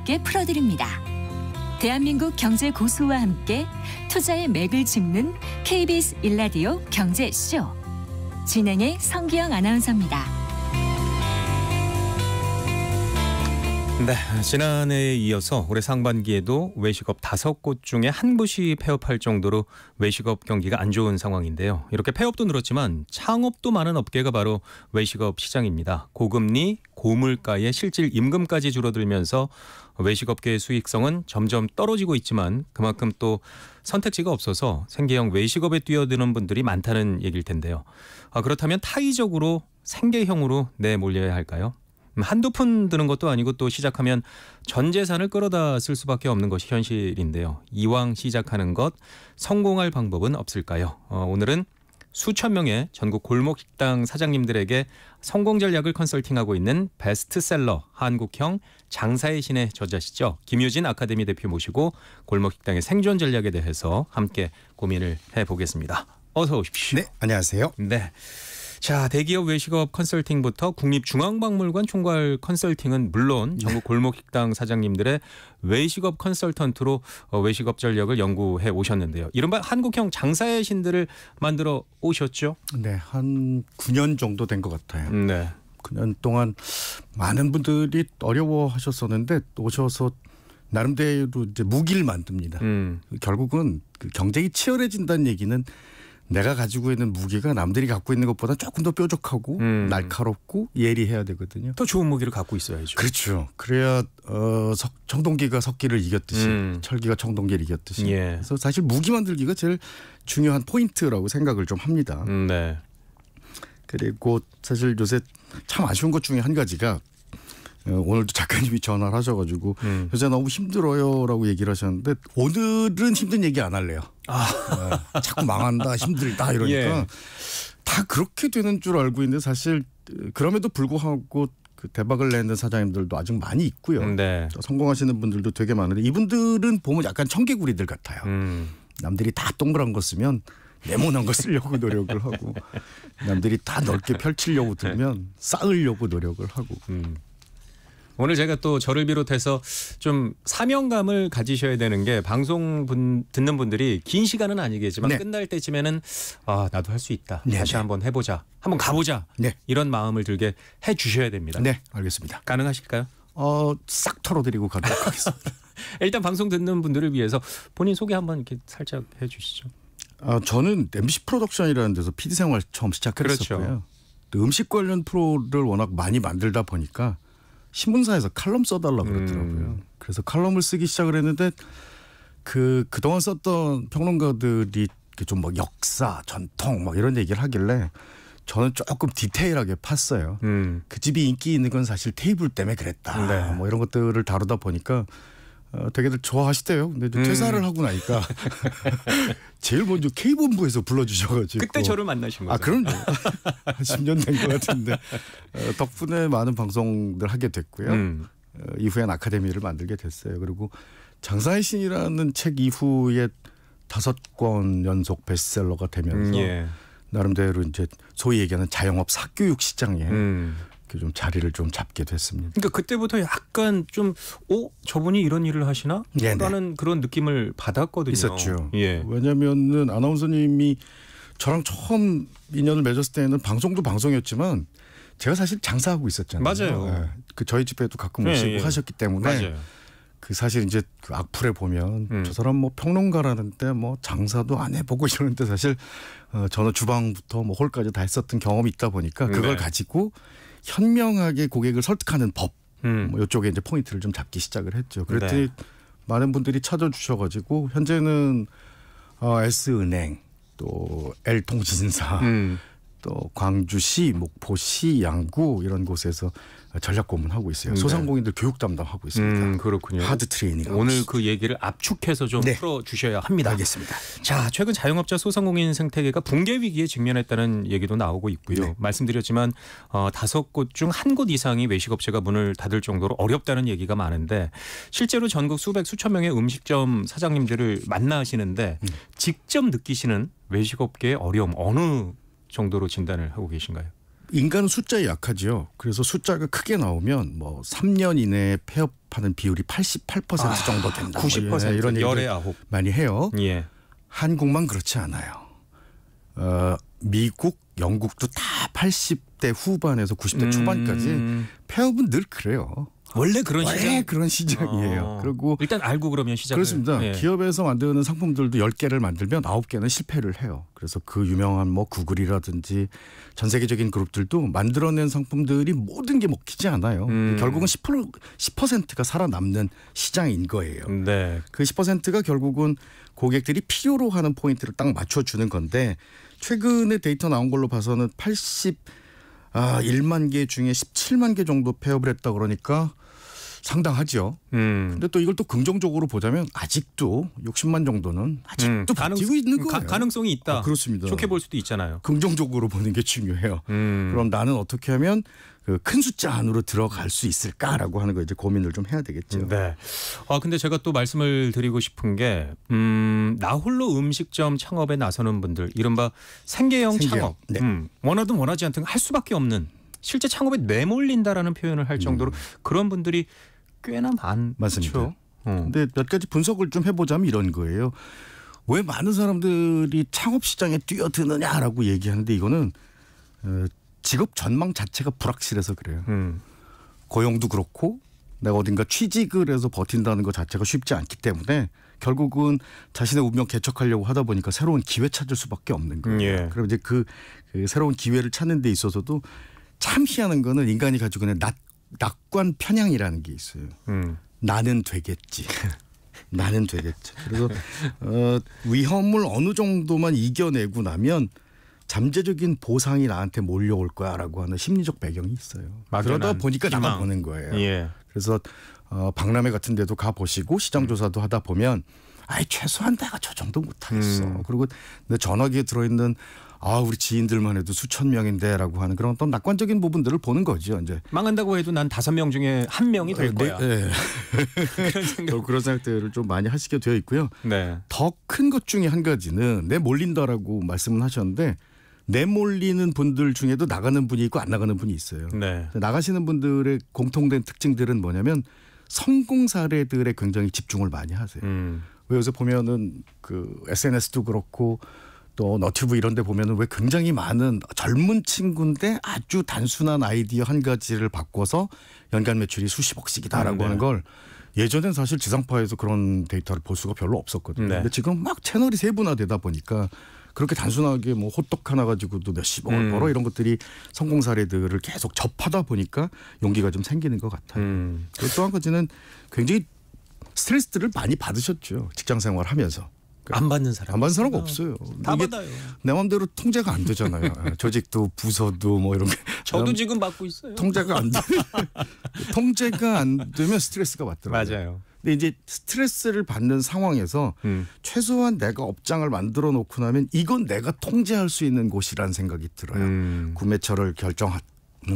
함께 풀어드립니다. 대한민국 경제 고수와 함께 투자의 맥을 짚는 KBS 1라디오 경제쇼. 진행의 성기영 아나운서입니다. 네, 지난해에 이어서 올해 상반기에도 외식업 5곳 중에 한 곳이 폐업할 정도로 외식업 경기가 안 좋은 상황인데요. 이렇게 폐업도 늘었지만 창업도 많은 업계가 바로 외식업 시장입니다. 고금리, 고물가에 실질 임금까지 줄어들면서 외식업계의 수익성은 점점 떨어지고 있지만 그만큼 또 선택지가 없어서 생계형 외식업에 뛰어드는 분들이 많다는 얘기일 텐데요. 그렇다면 타의적으로 생계형으로 내몰려야 할까요? 한두 푼 드는 것도 아니고 또 시작하면 전 재산을 끌어다 쓸 수밖에 없는 것이 현실인데요. 이왕 시작하는 것 성공할 방법은 없을까요? 오늘은 수천 명의 전국 골목식당 사장님들에게 성공 전략을 컨설팅하고 있는 베스트셀러 한국형 장사의 신의 저자시죠. 김유진 아카데미 대표 모시고 골목식당의 생존 전략에 대해서 함께 고민을 해보겠습니다. 어서 오십시오. 네, 안녕하세요. 네. 자, 대기업 외식업 컨설팅부터 국립중앙박물관 총괄 컨설팅은 물론 전국 골목식당 사장님들의 외식업 컨설턴트로 외식업 전략을 연구해 오셨는데요. 이른바 한국형 장사의 신들을 만들어 오셨죠? 네, 한 9년 정도 된 것 같아요. 네. 9년 동안 많은 분들이 어려워하셨었는데 오셔서 나름대로 이제 무기를 만듭니다. 결국은 그 경쟁이 치열해진다는 얘기는 내가 가지고 있는 무기가 남들이 갖고 있는 것보다 조금 더 뾰족하고 날카롭고 예리해야 되거든요. 더 좋은 무기를 갖고 있어야죠. 그렇죠. 그래야 청동기가 석기를 이겼듯이 철기가 청동기를 이겼듯이. 예. 그래서 사실 무기 만들기가 제일 중요한 포인트라고 생각을 좀 합니다. 네. 그리고 사실 요새 참 아쉬운 것 중에 한 가지가 오늘도 작가님이 전화를 하셔가지고 요새 너무 힘들어요라고 얘기를 하셨는데 오늘은 힘든 얘기 안 할래요. 자꾸 망한다, 힘들다 이러니까 예. 다 그렇게 되는 줄 알고 있는데 사실 그럼에도 불구하고 그 대박을 내는 사장님들도 아직 많이 있고요. 네. 성공하시는 분들도 되게 많은데 이분들은 보면 약간 청개구리들 같아요. 남들이 다 동그란 거 쓰면 네모난 거 쓰려고 노력을 하고 남들이 다 넓게 펼치려고 들면 쌓으려고 노력을 하고. 오늘 제가 또 저를 비롯해서 좀 사명감을 가지셔야 되는 게 방송 듣는 분들이 긴 시간은 아니겠지만 네. 끝날 때쯤에는 나도 할 수 있다. 네, 다시 네. 한번 해보자. 한번 가보자. 네. 이런 마음을 들게 해주셔야 됩니다. 네, 알겠습니다. 가능하실까요? 싹 털어드리고 가도록 하겠습니다. 일단 방송 듣는 분들을 위해서 본인 소개 한번 이렇게 살짝 해주시죠. 저는 MBC 프로덕션이라는 데서 PD 생활 처음 시작했었고요. 그렇죠. 또 음식 관련 프로를 워낙 많이 만들다 보니까 신문사에서 칼럼 써달라고 그러더라고요. 그래서 칼럼을 쓰기 시작을 했는데 그동안 썼던 평론가들이 좀 뭐 역사, 전통 막 이런 얘기를 하길래 저는 조금 디테일하게 팠어요. 그 집이 인기 있는 건 사실 테이블 때문에 그랬다. 네. 뭐 이런 것들을 다루다 보니까 되게들 좋아하시대요. 근데 퇴사를 하고 나니까 제일 먼저 K본부에서 불러주셔가지고 그때 저를 만나신 거죠? 그럼요. 한 10년 된 것 같은데 덕분에 많은 방송들 하게 됐고요. 이후엔 아카데미를 만들게 됐어요. 그리고 장사의 신이라는 책 이후에 5권 연속 베스트셀러가 되면서 예. 나름대로 이제 소위 얘기하는 자영업 사교육 시장에 좀 자리를 좀 잡게 됐습니다. 그러니까 그때부터 약간 좀 저분이 이런 일을 하시나? 네네. 라는 그런 느낌을 받았거든요. 있었죠. 예. 왜냐하면은 아나운서님이 저랑 처음 인연을 맺었을 때는 방송도 방송이었지만 제가 사실 장사하고 있었잖아요. 맞아요. 네. 그 저희 집에도 가끔 오시고 하셨기 때문에 맞아요. 그 사실 이제 그 악플에 보면 저 사람 뭐 평론가라는데 뭐 장사도 안 해보고 이러는데 사실 저는 주방부터 뭐 홀까지 다 했었던 경험이 있다 보니까 그걸 네. 가지고 현명하게 고객을 설득하는 법 뭐 이쪽에 이제 포인트를 좀 잡기 시작을 했죠. 그랬더니 네. 많은 분들이 찾아주셔가지고 현재는 S은행 또 L통신사 또 광주시, 목포시, 양구 이런 곳에서 전략 고문하고 있어요. 네. 소상공인들 교육 담당하고 있습니다. 그렇군요. 하드 트레이닝. 오늘 그 얘기를 압축해서 좀 네. 풀어주셔야 합니다. 알겠습니다. 자, 최근 자영업자 소상공인 생태계가 붕괴 위기에 직면했다는 얘기도 나오고 있고요. 네. 말씀드렸지만 5곳 중 한 곳 이상이 외식업체가 문을 닫을 정도로 어렵다는 얘기가 많은데 실제로 전국 수백 수천 명의 음식점 사장님들을 만나시는데 직접 느끼시는 외식업계의 어려움 어느 정도로 진단을 하고 계신가요? 인간은 숫자에 약하죠. 그래서 숫자가 크게 나오면 뭐 3년 이내에 폐업하는 비율이 88% 정도 된다. 90% 이런 열에 얘기를 9. 많이 해요. 예. 한국만 그렇지 않아요. 미국, 영국도 다 80대 후반에서 90대 초반까지 폐업은 늘 그래요. 원래 그런 시장. 그런 시장이에요. 그리고 일단 알고 그러면 시작을. 그렇습니다. 예. 기업에서 만드는 상품들도 10개를 만들면 9개는 실패를 해요. 그래서 그 유명한 뭐 구글이라든지 전 세계적인 그룹들도 만들어낸 상품들이 모든 게 먹히지 않아요. 결국은 10%가 살아남는 시장인 거예요. 네. 그 10%가 결국은 고객들이 필요로 하는 포인트를 딱 맞춰주는 건데 최근에 데이터 나온 걸로 봐서는 1만 개 중에 17만 개 정도 폐업을 했다 그러니까 상당하죠. 근데 또 이걸 또 긍정적으로 보자면 아직도 60만 정도는 아직도 버티고 있는 거예요. 가능성이 있다. 그렇습니다. 좋게 볼 수도 있잖아요. 긍정적으로 보는 게 중요해요. 그럼 나는 어떻게 하면 그 큰 숫자 안으로 들어갈 수 있을까라고 하는 거 이제 고민을 좀 해야 되겠죠. 네. 근데 제가 또 말씀을 드리고 싶은 게 나홀로 음식점 창업에 나서는 분들, 이른바 생계형 창업. 네. 원하든 원하지 않든 할 수밖에 없는, 실제 창업에 내몰린다라는 표현을 할 정도로 그런 분들이 꽤나 많죠. 맞습니다. 근데 몇 가지 분석을 좀 해보자면 이런 거예요. 왜 많은 사람들이 창업 시장에 뛰어드느냐라고 얘기하는데 이거는 직업 전망 자체가 불확실해서 그래요. 고용도 그렇고 내가 어딘가 취직을 해서 버틴다는 것 자체가 쉽지 않기 때문에 결국은 자신의 운명 개척하려고 하다 보니까 새로운 기회 찾을 수밖에 없는 거예요. 예. 그럼 이제 그 새로운 기회를 찾는 데 있어서도 참 희한한 거는 인간이 가지고 있는 낙관 편향이라는 게 있어요. 나는 되겠지. 나는 되겠지. 그래서 위험을 어느 정도만 이겨내고 나면 잠재적인 보상이 나한테 몰려올 거야라고 하는 심리적 배경이 있어요. 그러다 보니까 나가보는 거예요. 예. 그래서 박람회 같은 데도 가보시고 시장조사도 하다 보면 최소한 내가 저 정도 못하겠어. 그리고 내 전화기에 들어있는 우리 지인들만 해도 수천 명인데라고 하는 그런 어떤 낙관적인 부분들을 보는 거죠. 이제 망한다고 해도 난 5명 중에 1명이 될 거야. 네. 그런 생각들을 좀 많이 하시게 되어 있고요. 네. 더 큰 것 중에 한 가지는 내몰린다라고 말씀을 하셨는데 내몰리는 분들 중에도 나가는 분이 있고 안 나가는 분이 있어요. 네. 나가시는 분들의 공통된 특징들은 뭐냐면 성공 사례들에 굉장히 집중을 많이 하세요. 왜 요새 보면은 그 SNS도 그렇고 또 너튜브 이런 데 보면은 왜 굉장히 많은 젊은 친구인데 아주 단순한 아이디어 한 가지를 바꿔서 연간 매출이 수십억씩이다라고 하는 걸 예전엔 사실 지상파에서 그런 데이터를 볼 수가 별로 없었거든요. 네. 근데 지금 막 채널이 세분화되다 보니까 그렇게 단순하게 뭐 호떡 하나 가지고도 몇십억을 벌어 이런 것들이 성공 사례들을 계속 접하다 보니까 용기가 좀 생기는 것 같아요. 그리고 또 한 가지는 굉장히 스트레스들을 많이 받으셨죠. 직장 생활하면서. 안 받는 사람. 안 받는 사람 없어요. 다 받아요. 내 마음대로 통제가 안 되잖아요. 조직도 부서도 뭐 이런 게. 저도 지금 받고 있어요. 통제가 안 되면 스트레스가 받더라고요. 맞아요. 근데 이제 스트레스를 받는 상황에서 최소한 내가 업장을 만들어 놓고 나면 이건 내가 통제할 수 있는 곳이라는 생각이 들어요. 구매처를 결정하는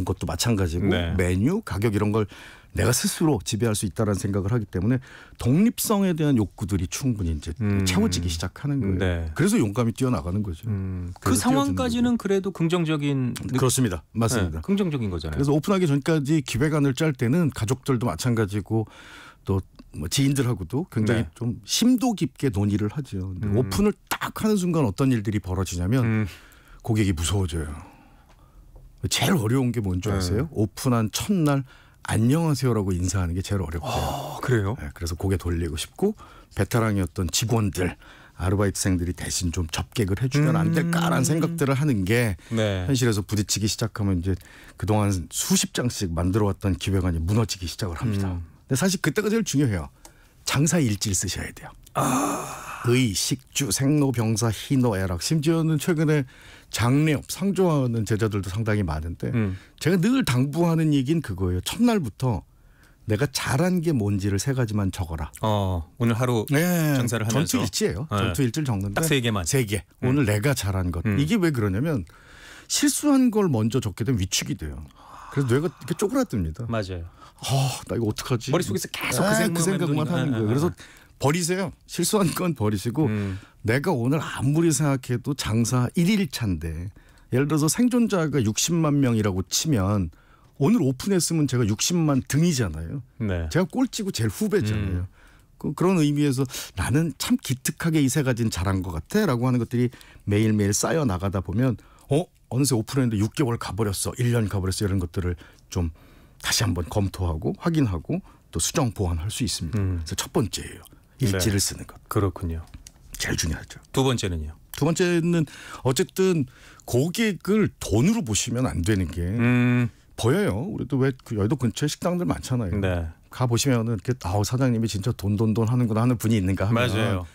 것도 마찬가지고 네. 메뉴, 가격 이런 걸 내가 스스로 지배할 수 있다는 생각을 하기 때문에 독립성에 대한 욕구들이 충분히 이제 채워지기 시작하는 거예요. 네. 그래서 용감히 뛰어나가는 거죠. 그 상황까지는 그래도 긍정적인 그렇습니다. 맞습니다. 네, 긍정적인 거잖아요. 그래서 오픈하기 전까지 기획안을 짤 때는 가족들도 마찬가지고 또 뭐 지인들하고도 굉장히 좀 심도 깊게 논의를 하죠. 근데 오픈을 딱 하는 순간 어떤 일들이 벌어지냐면 고객이 무서워져요. 제일 어려운 게 뭔지 아세요? 오픈한 첫날 안녕하세요라고 인사하는 게 제일 어렵대요. 그래요? 네, 그래서 고개 돌리고 싶고 베테랑이었던 직원들 아르바이트생들이 대신 좀 접객을 해주면 안 될까라는 생각들을 하는 게 네. 현실에서 부딪히기 시작하면 이제 그동안 수십 장씩 만들어왔던 기획안이 무너지기 시작을 합니다. 근데 사실 그때가 제일 중요해요. 장사 일지를 쓰셔야 돼요. 의, 식주, 생로병사, 희노, 애락. 심지어는 최근에 장례업, 상조하는 제자들도 상당히 많은데 제가 늘 당부하는 얘기는 그거예요. 첫날부터 내가 잘한 게 뭔지를 3가지만 적어라. 오늘 하루 장사를 하면서. 전투 일지예요. 네. 전투 일지를 적는데 딱 3개만. 3개. 오늘 내가 잘한 것. 이게 왜 그러냐면 실수한 걸 먼저 적게 되면 위축이 돼요. 그래서 뇌가 이렇게 쪼그라듭니다. 맞아요. 나 이거 어떡하지? 머릿속에서 계속 그 생각만 하는 거예요. 그래서 버리세요. 실수한 건 버리시고 내가 오늘 아무리 생각해도 장사 1일차인데 예를 들어서 생존자가 60만 명이라고 치면 오늘 오픈했으면 제가 60만 등이잖아요. 네. 제가 꼴찌고 제일 후배잖아요. 그런 의미에서 나는 참 기특하게 이 세 가지는 잘한 것 같아 라고 하는 것들이 매일매일 쌓여 나가다 보면 어느새 오픈했는데 6개월 가버렸어. 1년 가버렸어. 이런 것들을 좀 다시 한번 검토하고 확인하고 또 수정 보완할 수 있습니다. 그래서 첫 번째예요. 일지를 쓰는 것. 그렇군요. 제일 중요하죠. 두 번째는요? 두 번째는 어쨌든 고객을 돈으로 보시면 안 되는 게 보여요. 우리도 왜 그 여의도 근처에 식당들 많잖아요. 네. 가 보시면은 이렇게 사장님이 진짜 돈 하는구나 하는 분이 있는가 하면 맞아요.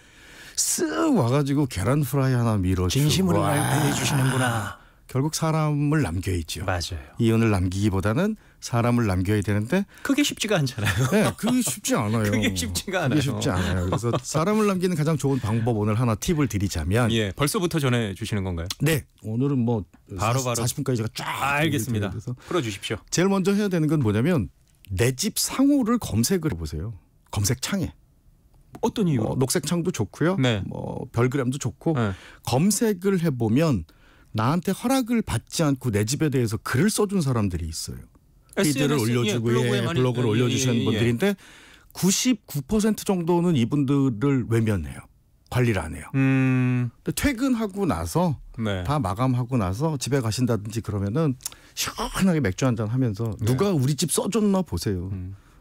쓱 와가지고 계란 프라이 하나 밀어주고 진심으로 해주시는구나. 결국 사람을 남겨야죠. 맞아요. 이윤을 남기기보다는 사람을 남겨야 되는데 그게 쉽지가 않잖아요. 네, 그게 쉽지 않아요. 그게 쉽지가 않아요. 그게 쉽지 않아요. 그래서 사람을 남기는 가장 좋은 방법 오늘 하나 팁을 드리자면 예, 벌써부터 전해 주시는 건가요? 네, 오늘은 뭐 바로 40분까지 제가 쫙 알겠습니다. 그래서 풀어 주십시오. 제일 먼저 해야 되는 건 뭐냐면 내 집 상호를 검색을 해보세요. 검색창에. 어떤 이유로? 녹색 창도 좋고요. 네. 뭐 별그램도 좋고 네. 검색을 해보면 나한테 허락을 받지 않고 내 집에 대해서 글을 써준 사람들이 있어요. 피드를 올려주고 블로그를 올려주시는 분들인데 99% 정도는 이분들을 외면해요. 관리를 안 해요. 근데 퇴근하고 나서 네. 다 마감하고 나서 집에 가신다든지 그러면은 시원하게 맥주 한잔 하면서 누가 우리 집 써줬나 보세요.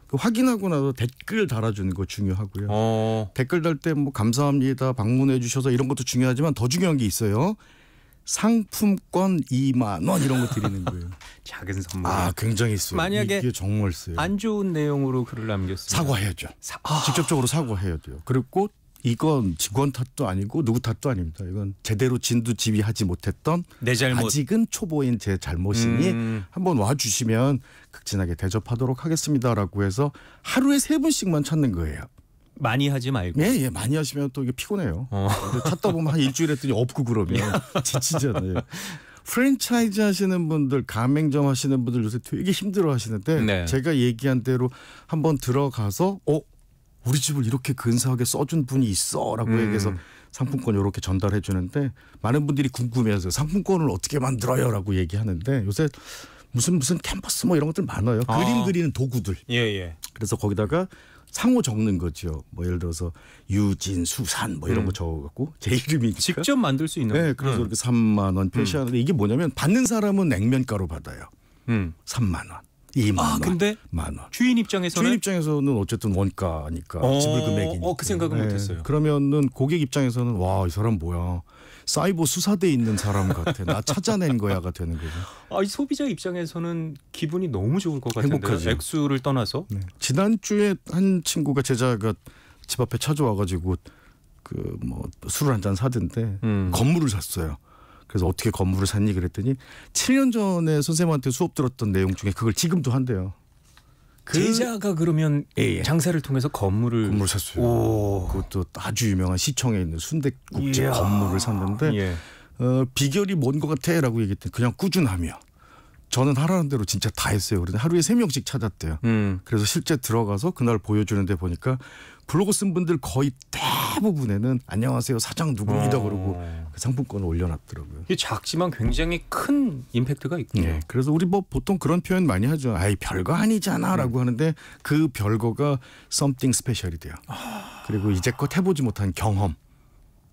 그 확인하고 나서 댓글 달아주는 거 중요하고요. 댓글 달 때 뭐 감사합니다. 방문해 주셔서 이런 것도 중요하지만 더 중요한 게 있어요. 상품권 2만 원 이런 거 드리는 거예요. 작은 선물. 굉장히 써요. 만약에 이게 정말 써요. 안 좋은 내용으로 글을 남겼으면 사과해야죠. 직접적으로 사과해야 돼요. 그리고 이건 직원 탓도 아니고 누구 탓도 아닙니다. 이건 제대로 진두지휘하지 못했던 내 잘못. 아직은 초보인 제 잘못이니 한번 와주시면 극진하게 대접하도록 하겠습니다라고 해서 하루에 3분씩만 찾는 거예요. 많이 하지 말고. 예, 많이 하시면 또 이게 피곤해요. 찾다 보면 한 일주일 했더니 없고 그러면 지치잖아요. 프랜차이즈 하시는 분들, 가맹점 하시는 분들 요새 되게 힘들어 하시는데 네. 제가 얘기한 대로 한번 들어가서 우리 집을 이렇게 근사하게 써준 분이 있어라고 얘기해서 상품권 이렇게 전달해 주는데 많은 분들이 궁금해서 상품권을 어떻게 만들어요라고 얘기하는데 요새 무슨 캔버스 뭐 이런 것들 많아요. 그림 그리는 도구들. 예. 그래서 거기다가 상호 적는 거죠. 뭐 예를 들어서 유진, 수산 뭐 이런 거 적어갖고 제 이름이니까. 직접 만들 수 있는. 네, 그래서 이렇게 3만 원 표시하는데 이게 뭐냐면 받는 사람은 냉면가로 받아요. 3만 원, 2만 원, 근데 만 원. 주인 입장에서는 어쨌든 원가니까 지불 금액이니까. 그 생각은 못했어요. 그러면은 고객 입장에서는 와, 이 사람 뭐야. 사이버 수사대에 있는 사람 같아. 나 찾아낸 거야가 되는 거죠. 이 소비자 입장에서는 기분이 너무 좋을 것 같은데요. 행복하죠. 액수를 떠나서. 네. 지난주에 한 친구가 제자가 집 앞에 찾아와가지고 그 뭐 술을 한 잔 사던데 건물을 샀어요. 그래서 어떻게 건물을 샀니 그랬더니 7년 전에 선생님한테 수업 들었던 내용 중에 그걸 지금도 한대요. 제자가 그러면 장사를 통해서 건물을 샀어요. 그것도 아주 유명한 시청에 있는 순댓국집 건물을 샀는데 비결이 뭔 것 같아라고 얘기했더니 그냥 꾸준하며 저는 하라는 대로 진짜 다 했어요. 그런데 하루에 3명씩 찾았대요. 그래서 실제 들어가서 그날 보여주는데 보니까 블로그 쓴 분들 거의 대부분에는 안녕하세요 사장 누구입니다 그러고 그 상품권을 올려놨더라고요. 이게 작지만 굉장히 큰 임팩트가 있군요. 네, 그래서 우리 뭐 보통 그런 표현 많이 하죠. 아이 별거 아니잖아라고 하는데 그 별거가 something special이 돼요. 그리고 이제껏 해보지 못한 경험.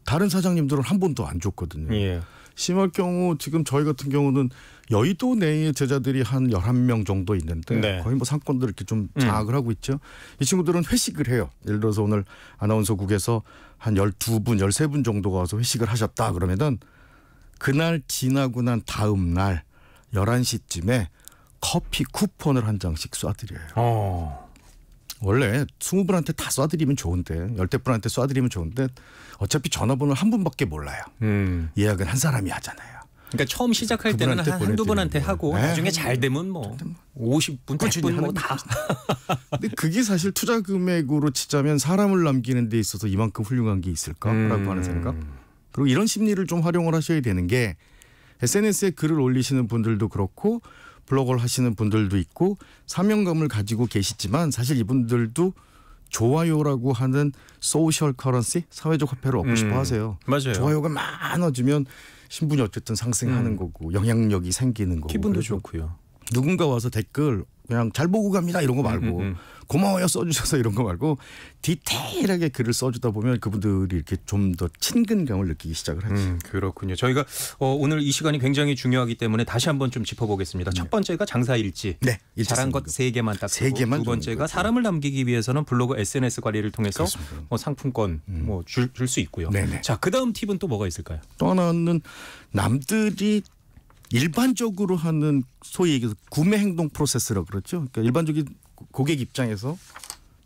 다른 사장님들은 한 번도 안 줬거든요. 심할 경우 지금 저희 같은 경우는 여의도 내에 제자들이 한 11명 정도 있는데 거의 뭐 상권들 이렇게 좀 장악을 하고 있죠. 이 친구들은 회식을 해요. 예를 들어서 오늘 아나운서국에서 한 12분, 13분 정도가 와서 회식을 하셨다 그러면은 그날 지나고 난 다음 날 11시쯤에 커피 쿠폰을 한 장씩 쏴드려요. 원래 20분한테 다 쏴드리면 좋은데 10대분한테 쏴드리면 좋은데 어차피 전화번호를 한 분밖에 몰라요. 예약은 한 사람이 하잖아요. 그러니까 처음 시작할 때는 한두 분한테 하고 나중에 잘 되면 뭐 50분, 100분 뭐 다. 근데 그게 사실 투자 금액으로 치자면 사람을 남기는 데 있어서 이만큼 훌륭한 게 있을까라고 하는 생각. 그리고 이런 심리를 좀 활용을 하셔야 되는 게 SNS에 글을 올리시는 분들도 그렇고 블로그를 하시는 분들도 있고 사명감을 가지고 계시지만 사실 이분들도 좋아요라고 하는 소셜 커런시, 사회적 화폐를 얻고 싶어 하세요. 맞아요. 좋아요가 많아지면 신분이 어쨌든 상승하는 거고 영향력이 생기는 거고 기분도 그래서 좋고요. 누군가 와서 댓글 그냥 잘 보고 갑니다 이런 거 말고 고마워요 써주셔서 이런 거 말고 디테일하게 글을 써주다 보면 그분들이 이렇게 좀 더 친근감을 느끼기 시작을 하죠. 그렇군요. 저희가 오늘 이 시간이 굉장히 중요하기 때문에 다시 한번 좀 짚어보겠습니다. 첫 번째가 장사일지. 네, 잘한 것 3개만 딱 세 개만 두 번째가 적는 사람을 남기기 위해서는 블로그 SNS 관리를 통해서 그렇습니다. 뭐 상품권 뭐 줄 수 있고요. 네네. 자, 그다음 팁은 또 뭐가 있을까요? 또 하나는 남들이 일반적으로 하는 소위 얘기해서 구매 행동 프로세스라고 그러죠. 그러니까 일반적인 고객 입장에서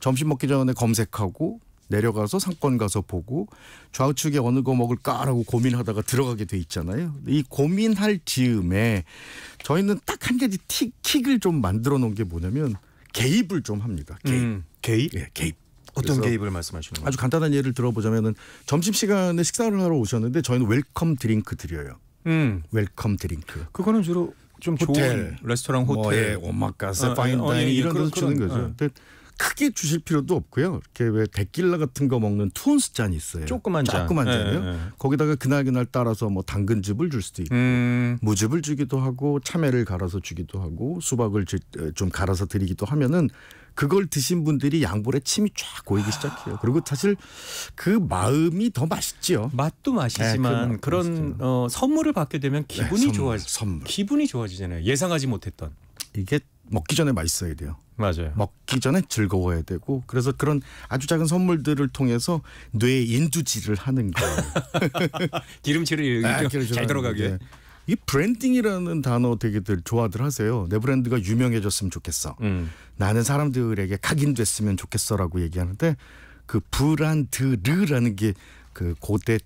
점심 먹기 전에 검색하고 내려가서 상권 가서 보고 좌우측에 어느 거 먹을까라고 고민하다가 들어가게 돼 있잖아요. 이 고민할 즈음에 저희는 딱 한 가지 킥을 좀 만들어 놓은 게 뭐냐면 개입을 좀 합니다. 개입? 예, 개입. 어떤 그래서 개입을 말씀하시는 거예요? 아주 간단한 예를 들어보자면은 점심시간에 식사를 하러 오셨는데 저희는 웰컴 드링크 드려요. 웰컴 드링크. 그거는 주로 좀 호텔, 좋은 레스토랑 호텔, 뭐 예, 오마카세, 파인 예, 다이닝 예, 이런 데서 그런, 주는 거죠. 근데 크게 주실 필요도 없고요. 이렇게 왜 데킬라 같은 거 먹는 투온스 잔이 있어요. 조그만 잔. 잔이요. 예, 예. 거기다가 그날 따라서 뭐 당근즙을 줄 수도 있고 무즙을 주기도 하고 참외를 갈아서 주기도 하고 수박을 좀 갈아서 드리기도 하면은 그걸 드신 분들이 양볼에 침이 쫙 고이기 시작해요. 그리고 사실 그 마음이 더 맛있지요. 맛도 맛이지만 네, 그 그런 선물을 받게 되면 기분이 선물. 기분이 좋아지잖아요. 예상하지 못했던. 이게 먹기 전에 맛있어야 돼요. 맞아요. 먹기 전에 즐거워야 되고 그래서 그런 아주 작은 선물들을 통해서 뇌에 인두질을 하는 거예요. 기름칠을 잘 들어가게. 네. 이 브랜딩이라는 단어 되게들 좋아들 하세요. 내 브랜드가 유명해졌으면 좋겠어. 나는 사람들에게 각인됐으면 좋겠어라고 얘기하는데 그 브란드르라는 게 그 고대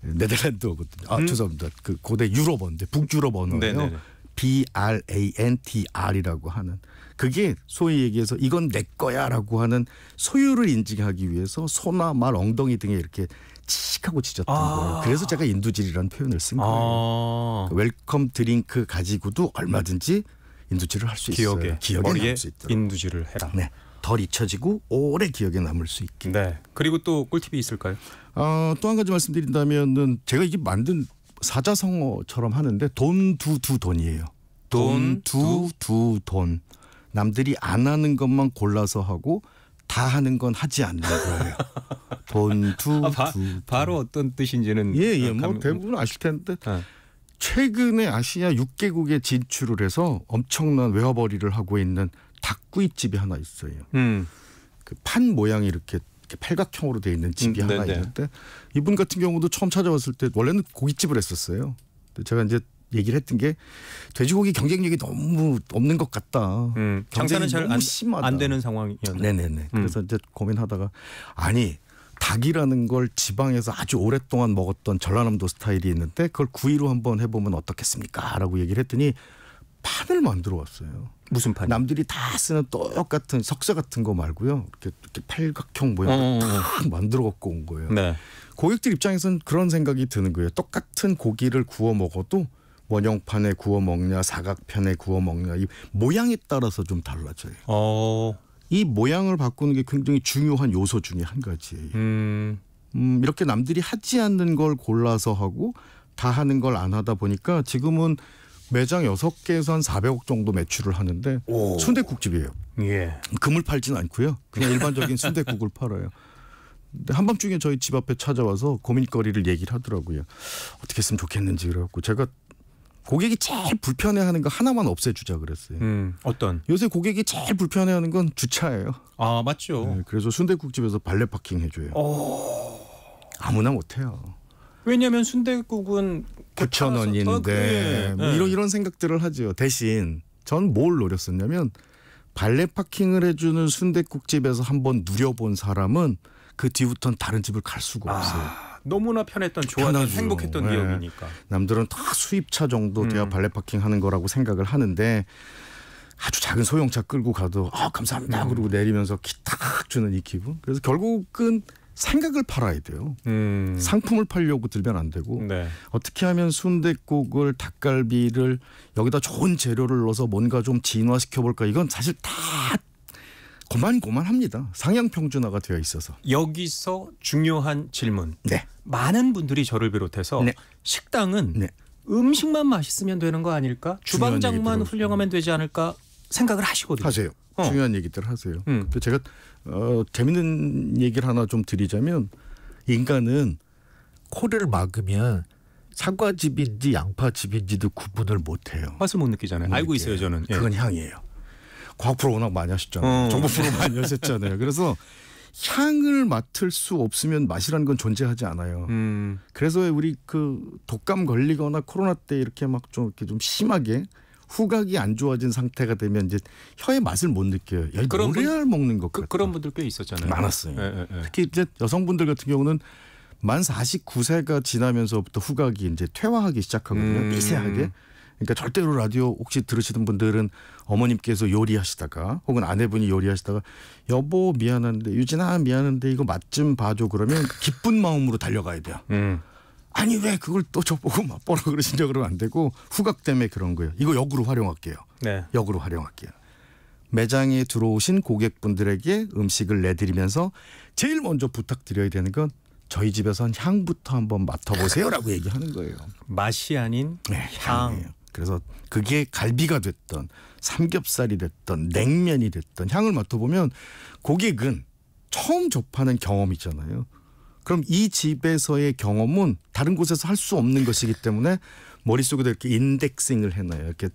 네덜란드어거든요. 죄송합니다. 그 고대 유럽어인데 북유럽 언어예요. BRANDR이라고 하는 그게 소위 얘기해서 이건 내 거야라고 하는 소유를 인증하기 위해서 소나 말 엉덩이 등에 이렇게 칙하고 찢었던 거예요. 그래서 제가 인두질이라는 표현을 쓴 거예요. 그 웰컴 드링크 가지고도 얼마든지 인두질을 할 수 있어요. 기억에 머리에 남을 수 있도록. 인두질을 해라. 네, 덜 잊혀지고 오래 기억에 남을 수 있게. 네. 그리고 또 꿀팁이 있을까요? 또 한 가지 말씀드린다면은 제가 이게 만든 사자성어처럼 하는데 돈이에요. 돈. 남들이 안 하는 것만 골라서 하고 다 하는 건 하지 않는 거예요. 바로 어떤 뜻인지는 뭐 대부분 아실 텐데 최근에 아시아 6개국에 진출을 해서 엄청난 외화벌이를 하고 있는 닭구이집이 하나 있어요. 그 판 모양이 이렇게 팔각형으로 되어 있는 집이 하나 있는데 이분 같은 경우도 처음 찾아왔을 때 원래는 고깃집을 했었어요. 근데 제가 이제 얘기를 했던 게 돼지고기 경쟁력이 너무 없는 것 같다. 장사는 잘 심하다. 안 되는 상황이었네요. 네네네. 그래서 이제 고민하다가 아니 닭이라는 걸 지방에서 아주 오랫동안 먹었던 전라남도 스타일이 있는데 그걸 구이로 한번 해보면 어떻겠습니까? 라고 얘기를 했더니 판을 만들어 왔어요. 무슨 판? 남들이 다 쓰는 똑같은 석쇠 같은 거 말고요. 이렇게 팔각형 모양을 딱 만들어 갖고 온 거예요. 네. 고객들 입장에서는 그런 생각이 드는 거예요. 똑같은 고기를 구워 먹어도 원형판에 구워 먹냐 사각편에 구워 먹냐 이 모양에 따라서 좀 달라져요. 이 모양을 바꾸는 게 굉장히 중요한 요소 중에 한 가지예요. 이렇게 남들이 하지 않는 걸 골라서 하고 다 하는 걸 안 하다 보니까 지금은 매장 6개에서 한 400억 정도 매출을 하는데 순댓국집이에요. 예. 금을 팔지는 않고요. 그냥 일반적인 순댓국을 팔아요. 근데 한밤중에 저희 집 앞에 찾아와서 고민거리를 얘기를 하더라고요. 어떻게 했으면 좋겠는지 그래갖고 제가 고객이 제일 불편해하는 거 하나만 없애주자 그랬어요. 어떤? 요새 고객이 제일 불편해하는 건 주차예요. 아 맞죠. 네, 그래서 순댓국집에서 발레 파킹 해줘요. 아무나 못해요. 왜냐하면 순댓국은 9,000원인데 뭐 이런 생각들을 하죠. 대신 전 뭘 노렸었냐면 발레 파킹을 해주는 순댓국집에서 한번 누려본 사람은 그 뒤부터는 다른 집을 갈 수가 없어요. 너무나 편했던 좋았던 행복했던 네. 기억이니까. 남들은 다 수입차 정도 돼야 발레 파킹하는 거라고 생각을 하는데 아주 작은 소형차 끌고 가도 감사합니다 그러고 내리면서 기 딱 주는 이 기분. 그래서 결국은 생각을 팔아야 돼요. 상품을 팔려고 들면 안 되고 어떻게 하면 순댓국을 닭갈비를 여기다 좋은 재료를 넣어서 뭔가 좀 진화시켜 볼까. 이건 사실 다 고만고만합니다. 상향 평준화가 되어 있어서. 여기서 중요한 질문. 네. 많은 분들이 저를 비롯해서 네. 식당은 네. 음식만 맛있으면 되는 거 아닐까? 주방장만 훌륭하면 되지 않을까 생각을 하시거든요. 하세요. 중요한 얘기들 하세요. 음. 또 제가 재밌는 얘기를 하나 좀 드리자면 인간은 코를 막으면 사과즙인지 양파즙인지도 구분을 못해요. 맛을 못 느끼잖아요. 알고 있어요 저는. 예. 그건 향이에요. 과학 프로 워낙 많이 하셨잖아요. 정보 프로 많이 하셨잖아요. 그래서 향을 맡을 수 없으면 맛이라는 건 존재하지 않아요. 그래서 우리 그 독감 걸리거나 코로나 때 이렇게 막 좀 심하게 후각이 안 좋아진 상태가 되면 이제 혀의 맛을 못 느껴요. 야, 노래알 먹는 것 같아. 그런 분들 꽤 있었잖아요. 많았어요. 예. 특히 이제 여성분들 같은 경우는 만 49세가 지나면서부터 후각이 이제 퇴화하기 시작하거든요. 미세하게. 그러니까 절대로 라디오 혹시 들으시던 분들은 어머님께서 요리하시다가 혹은 아내분이 요리하시다가 여보 미안한데 유진아 미안한데 이거 맛 좀 봐줘 그러면 기쁜 마음으로 달려가야 돼요. 아니 왜 그걸 또 저보고 맛보라 그러시냐 그러면 안 되고 후각 때문에 그런 거예요. 이거 역으로 활용할게요. 네. 역으로 활용할게요. 매장에 들어오신 고객분들에게 음식을 내드리면서 제일 먼저 부탁드려야 되는 건 저희 집에선 향부터 한번 맡아보세요라고 얘기하는 거예요. 맛이 아닌 네, 향. 향이에요. 그래서 그게 갈비가 됐던 삼겹살이 됐던 냉면이 됐던 향을 맡아보면 고객은 처음 접하는 경험이잖아요. 그럼 이 집에서의 경험은 다른 곳에서 할 수 없는 것이기 때문에 머릿속에도 이렇게 인덱싱을 해놔요. 이렇게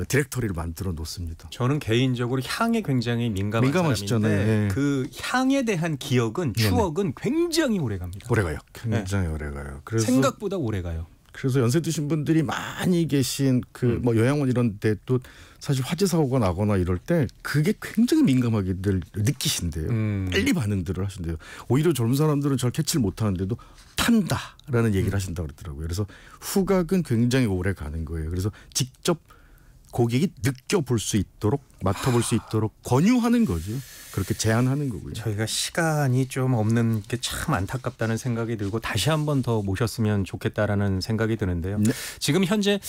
디렉터리를 만들어 놓습니다. 저는 개인적으로 향에 굉장히 민감하시잖아요. 사람인데 네. 그 향에 대한 기억은 추억은 굉장히 오래갑니다. 오래가요. 굉장히 오래가요. 그래서 생각보다 오래가요. 그래서 연세 드신 분들이 많이 계신 그 뭐 요양원 이런 데 또 사실 화재 사고가 나거나 이럴 때 그게 굉장히 민감하게들 느끼신대요. 빨리 반응들을 하신대요. 오히려 젊은 사람들은 잘 캐치를 못하는데도 탄다라는 얘기를 하신다고 그러더라고요. 그래서 후각은 굉장히 오래 가는 거예요. 그래서 직접 고객이 느껴볼 수 있도록 맡아볼 수 있도록 권유하는 거죠. 그렇게 제안하는 거고요. 저희가 시간이 좀 없는 게 참 안타깝다는 생각이 들고 다시 한 번 더 모셨으면 좋겠다라는 생각이 드는데요. 네. 지금 현재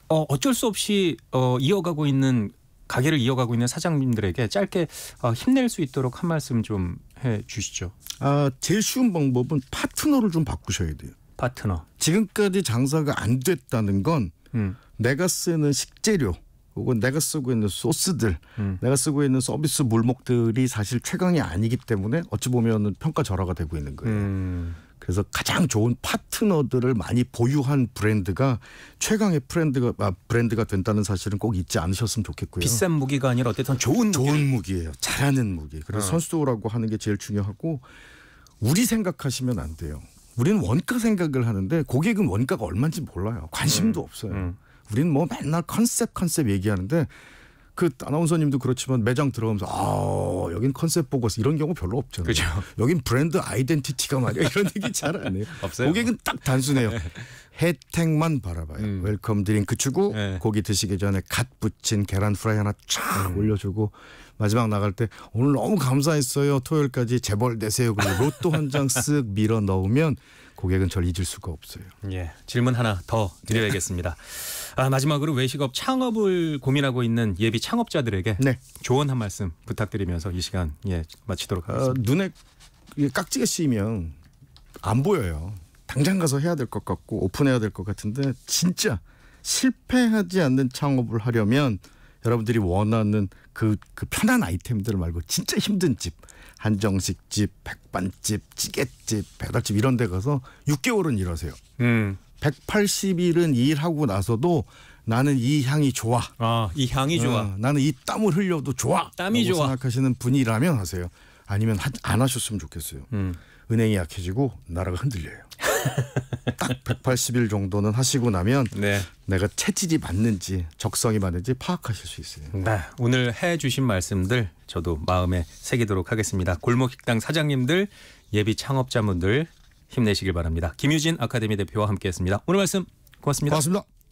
어쩔 수 없이 이어가고 있는 가게를 이어가고 있는 사장님들에게 짧게 힘낼 수 있도록 한 말씀 좀 해주시죠. 제일 쉬운 방법은 파트너를 좀 바꾸셔야 돼요. 파트너. 지금까지 장사가 안 됐다는 건 내가 쓰는 식재료 혹은 내가 쓰고 있는 소스들 내가 쓰고 있는 서비스 물목들이 사실 최강이 아니기 때문에 어찌 보면 평가절하가 되고 있는 거예요. 그래서 가장 좋은 파트너들을 많이 보유한 브랜드가 최강의 브랜드가 된다는 사실은 꼭 잊지 않으셨으면 좋겠고요. 비싼 무기가 아니라 어쨌든 좋은 무기예요. 잘하는 무기. 그래서 선수라고 하는 게 제일 중요하고 우리 생각하시면 안 돼요. 우리는 원가 생각을 하는데 고객은 원가가 얼마인지 몰라요. 관심도 없어요. 우리는 뭐 맨날 컨셉 얘기하는데 그 아나운서님도 그렇지만 매장 들어가면서 여긴 컨셉 보고서 이런 경우 별로 없잖아요. 그렇죠. 여긴 브랜드 아이덴티티가 말이야 이런 얘기 잘 안 해요. 없어요. 고객은 딱 단순해요. 혜택만 바라봐요. 웰컴 드링크 주고 고기 드시기 전에 갓 부친 계란 프라이 하나 쫙 올려주고 마지막 나갈 때 오늘 너무 감사했어요. 토요일까지 재벌 되세요. 그리고 로또 한 장 쓱 밀어 넣으면 고객은 절 잊을 수가 없어요. 예, 질문 하나 더 드려야겠습니다. 마지막으로 외식업 창업을 고민하고 있는 예비 창업자들에게 네. 조언 한 말씀 부탁드리면서 이 시간 마치도록 하겠습니다. 눈에 깍지가 씌이면 안 보여요. 당장 가서 해야 될 것 같고 오픈해야 될 것 같은데 진짜 실패하지 않는 창업을 하려면 여러분들이 원하는 그 편한 아이템들 말고 진짜 힘든 집, 한정식집, 백반집, 찌개집, 배달집 이런 데 가서 6개월은 일하세요. 180일은 일하고 나서도 나는 이 향이 좋아. 이 향이 좋아. 나는 이 땀을 흘려도 좋아. 땀이 좋아. 생각하시는 분이라면 하세요. 아니면 안 하셨으면 좋겠어요. 은행이 약해지고 나라가 흔들려요. 딱 180일 정도는 하시고 나면 내가 체질이 맞는지 적성이 맞는지 파악하실 수 있어요. 네, 오늘 해주신 말씀들 저도 마음에 새기도록 하겠습니다. 골목식당 사장님들, 예비 창업자분들 힘내시길 바랍니다. 김유진 아카데미 대표와 함께했습니다. 오늘 말씀 고맙습니다. 고맙습니다.